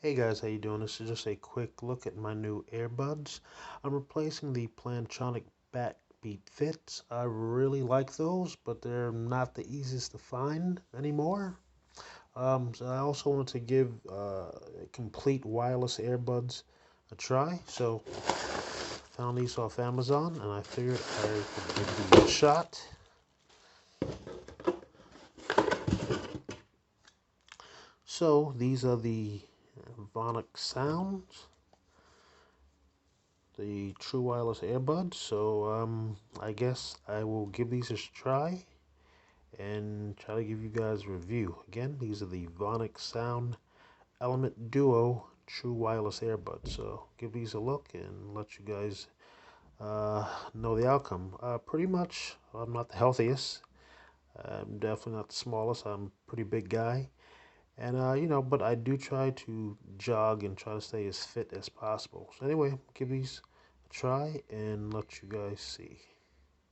Hey guys, how you doing? This is just a quick look at my new earbuds. I'm replacing the Plantronic Backbeat Fits. I really like those, but they're not the easiest to find anymore. So I also wanted to give complete wireless earbuds a try. So found these off Amazon, and I figured I would give these a shot. So these are the Voonex sounds, the true wireless earbuds. So I guess I will give these a try and try to give you guys a review. Again, these are the Voonex Sound Element Duo True Wireless Earbuds. So give these a look and let you guys know the outcome. Pretty much, I'm not the healthiest. I'm definitely not the smallest. I'm a pretty big guy. And, but I do try to jog and try to stay as fit as possible. So anyway, give these a try and let you guys see.